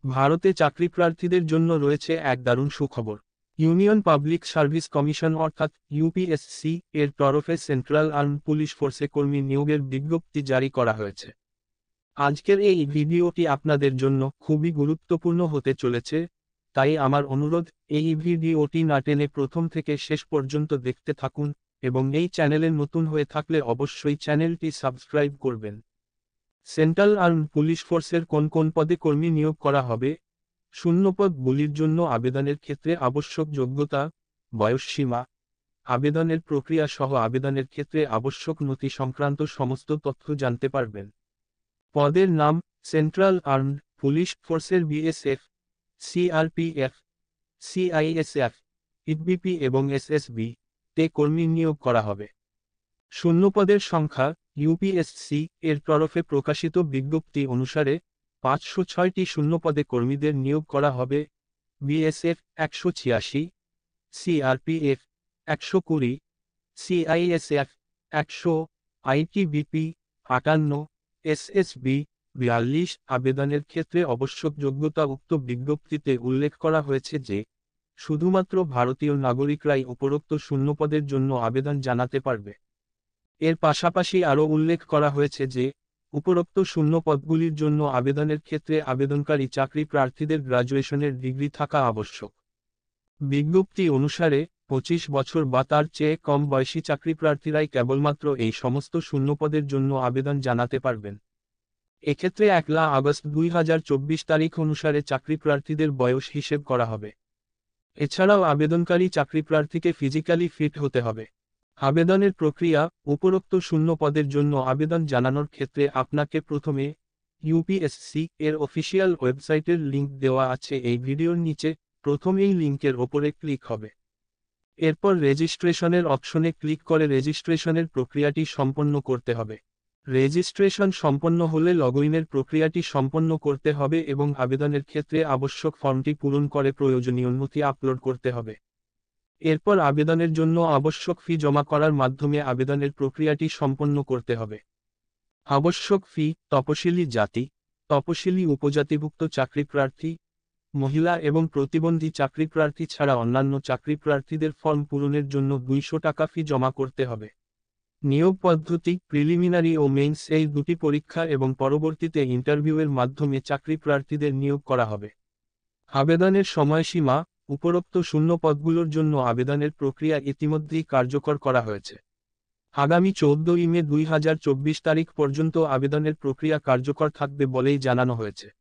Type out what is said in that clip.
ভারতে চাকরি প্রার্থীদের জন্য রয়েছে এক দারুণ সুখবর। ইউনিয়ন পাবলিক সার্ভিস কমিশন অর্থাৎ ইউপিএসসি এর তরফে সেন্ট্রাল আর্মড পুলিশ ফোর্সে কর্মী নিয়োগের বিজ্ঞপ্তি জারি করা হয়েছে। আজকের এই ভিডিওটি আপনাদের জন্য খুবই গুরুত্বপূর্ণ হতে চলেছে, তাই আমার অনুরোধ, এই ভিডিওটি না টেনে প্রথম থেকে শেষ পর্যন্ত দেখতে থাকুন এবং এই চ্যানেলে নতুন হয়ে থাকলে অবশ্যই চ্যানেলটি সাবস্ক্রাইব করবেন। সেন্ট্রাল আর্মড পুলিশ ফোর্সের কোন কোন পদে কর্মী নিয়োগ করা হবে? শূন্যপদগুলির জন্য আবেদনের ক্ষেত্রে আবশ্যক যোগ্যতা, বয়সসীমা, আবেদনের প্রক্রিয়া সহ আবেদনের ক্ষেত্রে আবশ্যক নথি সংক্রান্ত সমস্ত তথ্য জানতে পারবেন। পদের নাম: সেন্ট্রাল আর্মড পুলিশ ফোর্সের বিএসএফ, সিআরপিএফ, সিআইএসএফ, ইউপিপি এবং এসএসবি তে কর্মী নিয়োগ করা হবে। শূন্যপদের সংখ্যা: ইউপিএসসি এর তরফে প্রকাশিত বিজ্ঞপ্তি অনুসারে 506টি শূন্যপদে কর্মীদের নিয়োগ করা হবে। BSF 186, CRPF 120, CISF 100, ITBP 58, SSB 42। আবেদনের ক্ষেত্রে আবশ্যক যোগ্যতা: উক্ত বিজ্ঞপ্তিতে উল্লেখ করা হয়েছে যে শুধুমাত্র ভারতীয় নাগরিকরাই উপরোক্ত শূন্যপদের জন্য আবেদন জানাতে পারবে। এর পাশাপাশি আরও উল্লেখ করা হয়েছে যে উপরোক্ত শূন্য পদগুলির জন্য আবেদনের ক্ষেত্রে আবেদনকারী চাকরি প্রার্থীদের গ্র্যাজুয়েশনের ডিগ্রি থাকা আবশ্যক। বিজ্ঞপ্তি অনুসারে 25 বছর বা তার চেয়ে কম বয়সী চাকরি প্রার্থীরাই কেবলমাত্র এই সমস্ত শূন্যপদের জন্য আবেদন জানাতে পারবেন। এক্ষেত্রে 1 আগস্ট 2024 তারিখ অনুসারে চাকরি প্রার্থীদের বয়স হিসেব করা হবে। এছাড়াও আবেদনকারী চাকরি প্রার্থীকে ফিজিক্যালি ফিট হতে হবে। আবেদনের প্রক্রিয়া: উপরোক্ত শূন্য পদের জন্য আবেদন জানানোর ক্ষেত্রে আপনাকে প্রথমে ইউপিএসসি এর অফিসিয়াল ওয়েবসাইটের লিঙ্ক দেওয়া আছে এই ভিডিওর নিচে, প্রথম এই লিঙ্কের ওপরে ক্লিক হবে। এরপর রেজিস্ট্রেশনের অপশনে ক্লিক করে রেজিস্ট্রেশনের প্রক্রিয়াটি সম্পন্ন করতে হবে। রেজিস্ট্রেশন সম্পন্ন হলে লগইনের প্রক্রিয়াটি সম্পন্ন করতে হবে এবং আবেদনের ক্ষেত্রে আবশ্যক ফর্মটি পূরণ করে প্রয়োজনীয় নথি আপলোড করতে হবে। এরপর আবেদনের জন্য আবশ্যক ফি জমা করার মাধ্যমে আবেদনের প্রক্রিয়াটি সম্পন্ন করতে হবে। আবশ্যক ফি: তপশিলি জাতি, তপশিলি উপজাতিভুক্ত চাকরি প্রার্থী, মহিলা এবং প্রতিবন্ধী চাকরি প্রার্থী ছাড়া অন্যান্য চাকরি প্রার্থীদের ফর্ম পূরণের জন্য 200 টাকা ফি জমা করতে হবে। নিয়োগ পদ্ধতি: প্রিলিমিনারি ও মেইনস এই দুটি পরীক্ষা এবং পরবর্তীতে ইন্টারভিউয়ের মাধ্যমে চাকরি প্রার্থীদের নিয়োগ করা হবে। আবেদনের সময়সীমা: উপরোক্ত শূন্য পদগুলোর জন্য আবেদনের প্রক্রিয়া ইতিমধ্যেই কার্যকর করা হয়েছে। আগামী 14 মে 2024 তারিখ পর্যন্ত আবেদনের প্রক্রিয়া কার্যকর থাকবে বলেই জানানো হয়েছে।